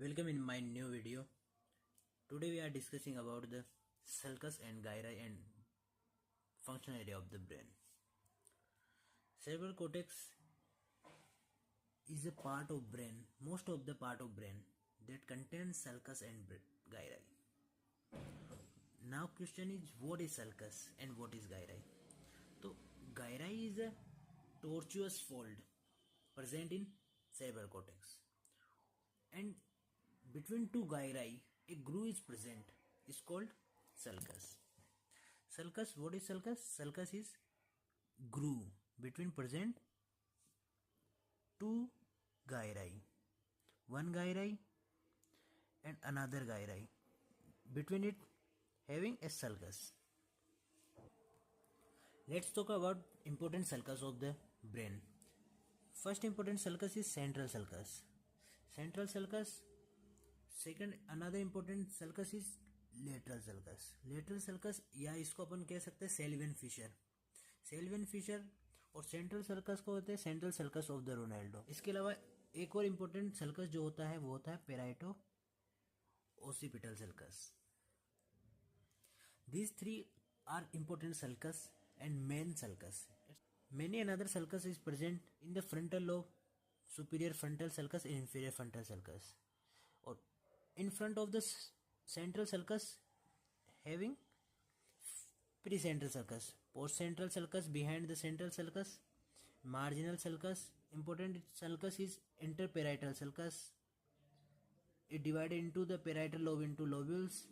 Welcome in my new video. Today we are discussing about the sulcus and gyri and functional area of the brain. Cerebral cortex is a part of brain, most of the part of brain that contains sulcus and gyri. Now question is, what is sulcus and what is gyri? So gyri is a tortuous fold present in cerebral cortex, and between two gyri a groove is present, is called sulcus. Sulcus, what is sulcus? Sulcus is groove between present two gyri, one gyri and another gyri, between it having a sulcus. Let's talk about important sulcus of the brain. First important sulcus is central sulcus. Central sulcus. Second, another important sulcus is lateral sulcus. Lateral sulcus या इसको अपन कह सकते हैं सेल्वियन Fisher. सेल्वियन Fisher और central sulcus को होते हैं central sulcus of the Ronaldo. इसके अलावा एक और इम्पोर्टेंट sulcus जो होता है वो होता है पेराइटो occipital sulcus. These three are important sulcus and main sulcus. Many another sulcus is present in the frontal lobe, superior frontal sulcus and inferior frontal sulcus. Or in front of the central sulcus having precentral sulcus, postcentral sulcus behind the central sulcus, marginal sulcus. Important sulcus is interparietal sulcus. It divided into the parietal lobe into lobules.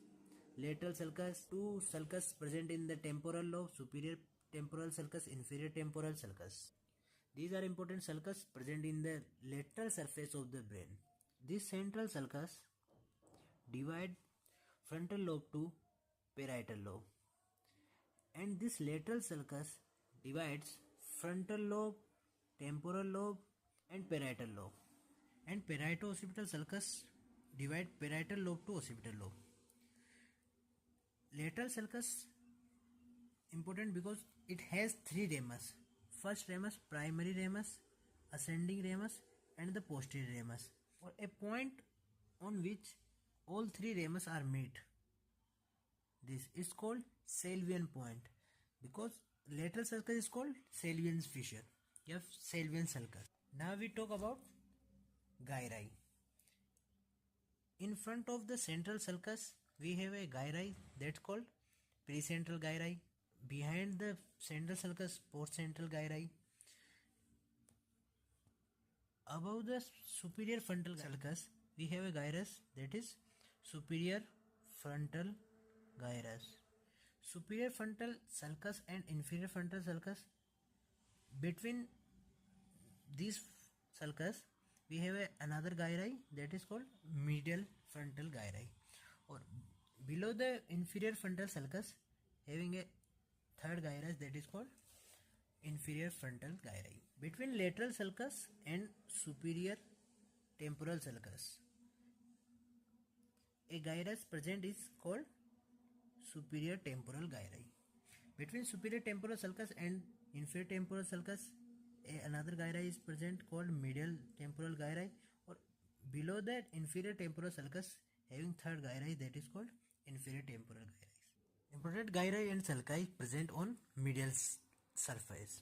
Lateral sulcus, two sulcus present in the temporal lobe, superior temporal sulcus, inferior temporal sulcus. These are important sulcus present in the lateral surface of the brain. This central sulcus divide frontal lobe to parietal lobe, and this lateral sulcus divides frontal lobe, temporal lobe and parietal lobe, and parieto-occipital sulcus divide parietal lobe to occipital lobe. Lateral sulcus important because it has three ramus. First ramus, primary ramus, ascending ramus and the posterior ramus, or a point on which all three ramus are meet. This is called Salvian point, because lateral sulcus is called Salvian's fissure. You have Salvian sulcus. Now we talk about gyri. In front of the central sulcus we have a gyri that's called precentral gyri. Behind the central sulcus, postcentral gyri. Above the superior frontal sulcus we have a gyrus, that is superior frontal gyrus. Superior frontal sulcus and inferior frontal sulcus, between these sulcus we have another gyri that is called medial frontal gyri. Or below the inferior frontal sulcus having a third gyrus that is called inferior frontal gyri. Between lateral sulcus and superior temporal sulcus a gyrus present is called superior temporal gyri. Between superior temporal sulcus and inferior temporal sulcus another gyri is present called medial temporal gyri. Or below that inferior temporal sulcus having third gyri that is called inferior temporal gyri. Important gyri and sulci present on medial surface.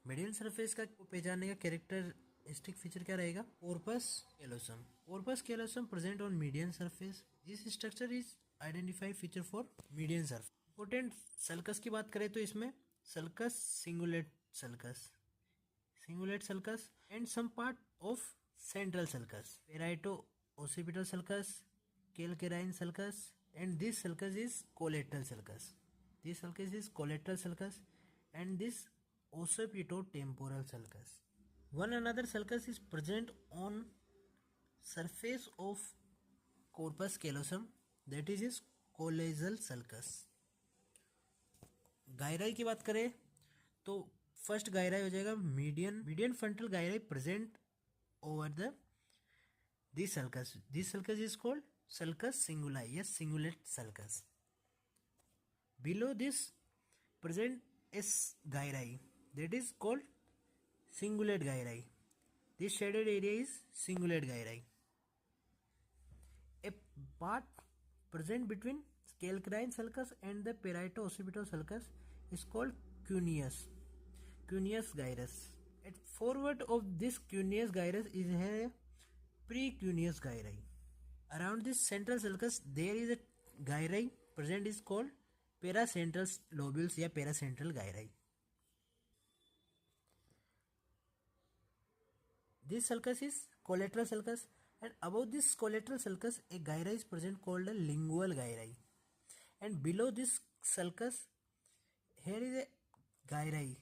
Medial surface का पहचानने का characteristic feature क्या रहेगा? Corpus callosum. Corpus callosum present on median surface. This structure is identified feature for median surface. Important sulcus की बात करें तो इसमें sulcus cingulate sulcus and some part of central sulcus, parieto-occipital sulcus, calcarine sulcus, and this sulcus is collateral sulcus. This sulcus is collateral sulcus and this occipitotemporal sulcus. One another sulcus is present on surface of corpus callosum, that is collateral sulcus. gyri की बात करें तो first gyri हो जाएगा median frontal gyri present over the this sulcus. This sulcus is called sulcus cinguli, yes, cingulate sulcus. Below this present is gyri that is called cingulate gyri. This shaded area is cingulate gyri. part present between calcarine sulcus and the parieto-occipital sulcus is called cuneus gyrus. At forward of this cuneus gyrus is a precuneus gyri. Around this central sulcus there is a gyri present is called paracentral lobules या paracentral gyri. This sulcus is collateral sulcus, and above this collateral sulcus a gyri is present called a lingual gyri, and below this sulcus here is a gyri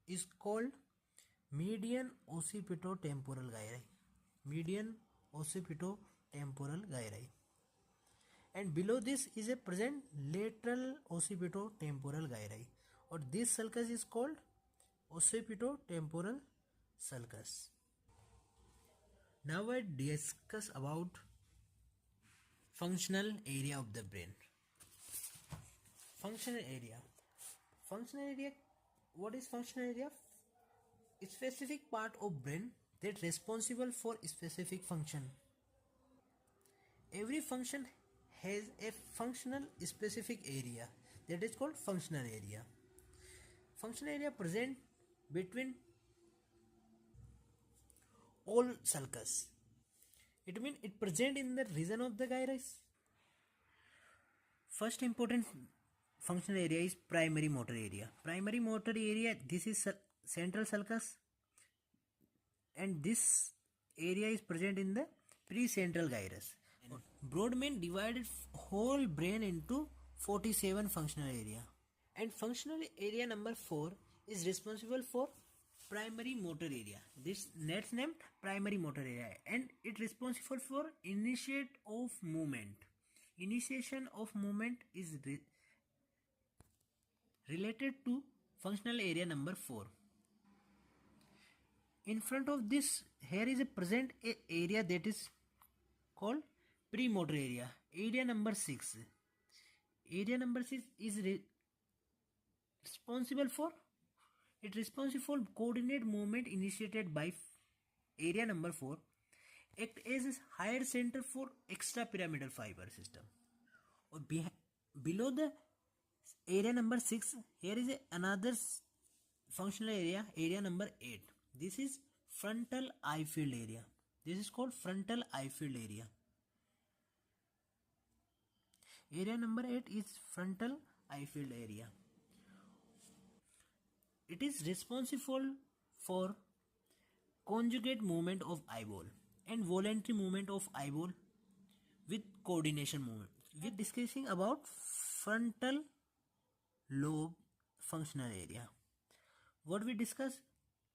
is called median occipitotemporal gyri. Median occipitotemporal gyri, and below this is a present lateral occipitotemporal gyri, or this sulcus is called occipitotemporal sulcus. Now I discuss about functional area of the brain. Functional area. Functional area. What is functional area? A specific part of brain that responsible for a specific function. Every function has a functional specific area that is called functional area. Functional area present between all sulcus. It means it present in the region of the gyrus. First important functional area is primary motor area. Primary motor area, this is central sulcus, and this area is present in the precentral gyrus. Brodmann divided whole brain into 47 functional area, and functional area number 4 is responsible for primary motor area. This next named primary motor area, and it responsible for initiation of movement. Initiation of movement is related to functional area number 4. In front of this, here is a present area that is called premotor area. Area number 6. Area number 6 is responsible for coordinate movement initiated by area number 4. Act as a higher center for extrapyramidal fiber system. Or below the area number 6, here is another functional area, area number 8. This is frontal eye field area. This is called frontal eye field area. Area number 8 is frontal eye field area. It is responsible for conjugate movement of eyeball and voluntary movement of eyeball with coordination movement. We are discussing about frontal lobe functional area. What we discuss?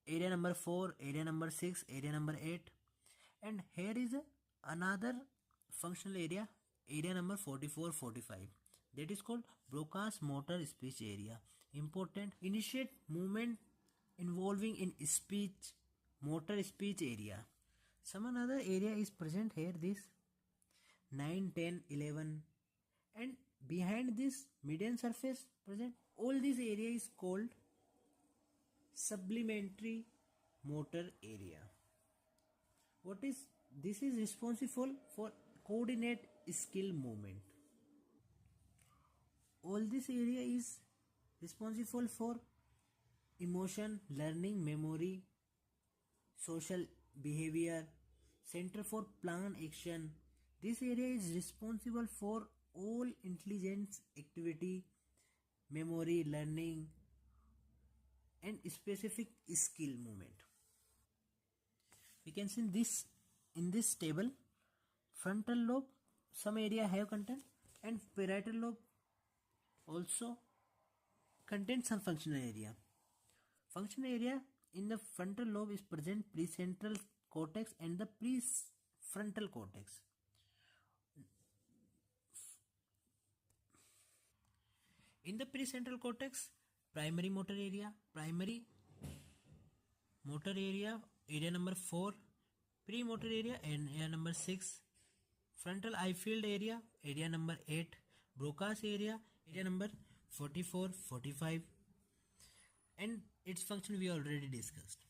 Area number 4, area number 6, area number 8, and here is another functional area, area number 44, 45. That is called Broca's motor speech area. Important, initiate movement involving in speech, motor speech area. Some another area is present here, this 9, 10, 11, and behind this median surface present. All this area is called supplementary motor area. What is this? Is responsible for coordinate skill movement. All this area is responsible for emotion, learning, memory, social behavior, center for plan action. This area is responsible for all intelligence activity, memory, learning, and specific skill movement. We can see this in this table. Frontal lobe, some area have content, and parietal lobe also contains some functional area. Functional area in the frontal lobe is present precentral cortex and the prefrontal cortex. In the precentral cortex, primary motor area, area number 4, premotor area, and area number 6, frontal eye field area, area number 8, Broca's area, area number 44, 45, and its function we already discussed.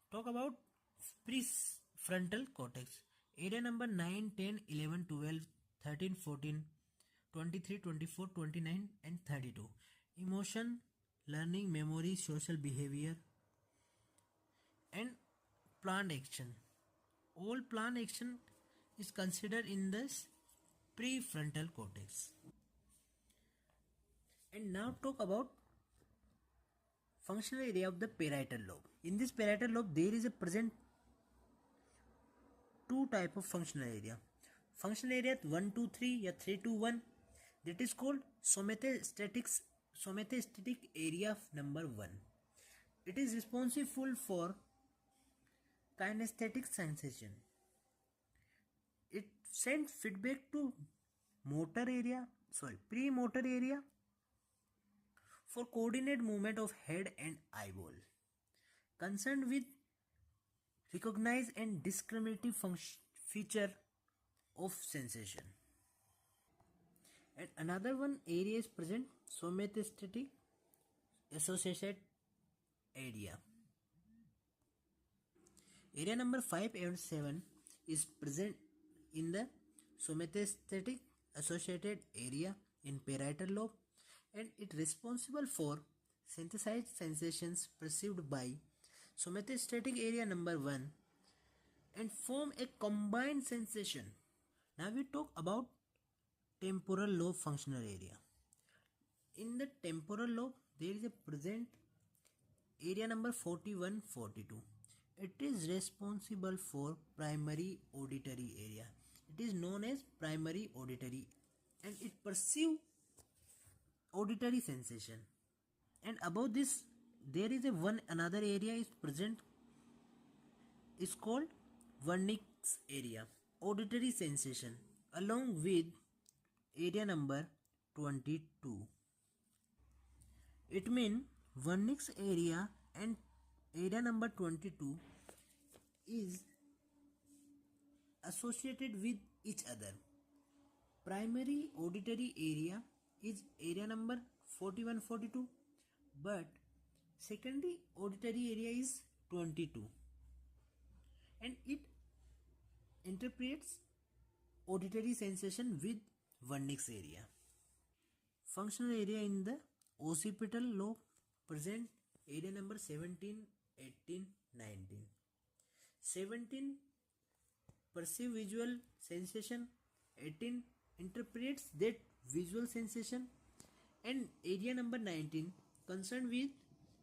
Talk about prefrontal cortex. Area number 9, 10, 11, 12, 13, 14, 23, 24, 29 and 32. Emotion, learning, memory, social behavior and planned action. All planned action is considered in this prefrontal cortex. And now talk about functional area of the parietal lobe. In this parietal lobe there is a present two type of functional area. Functional area 1 2 3 or 3 2 1, that is called somatostatic area number 1. It is responsible for kinesthetic sensation. It sends feedback to premotor area for coordinate movement of head and eyeball, concerned with recognize and discriminative feature of sensation. And another one area is present, somatostatic associated area. Area number 5 and 7 is present in the somatostatic associated area in parietal lobe, and it responsible for synthesized sensations perceived by somatostatic area number 1 and form a combined sensation. Now we talk about temporal lobe functional area. In the temporal lobe there is a present area number 41, 42. It is responsible for primary auditory area. It is known as primary auditory, and it perceives auditory sensation. And above this there is another area is present, is called Wernicke's area, auditory sensation, along with area number 22. It means Wernicke's area and area number 22 is associated with each other. Primary auditory area is area number 41, 42, but secondary auditory area is 22, and it interprets auditory sensation with Wernicke's area. Functional area in the occipital lobe present area number 17, 18, 19. 17 perceive visual sensation, 18 interprets that visual sensation, and area number 19 concerned with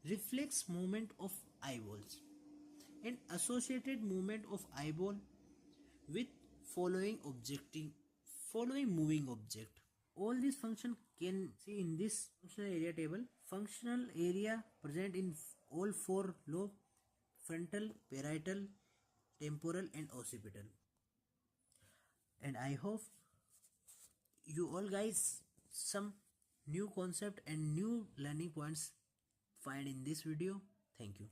reflex movement of eyeballs and associated movement of eyeball with following moving object. All these function can see in this functional area table. Functional area present in all four lobe: frontal, parietal, temporal and occipital. And I hope you all guys some new concept and new learning points find in this video. Thank you.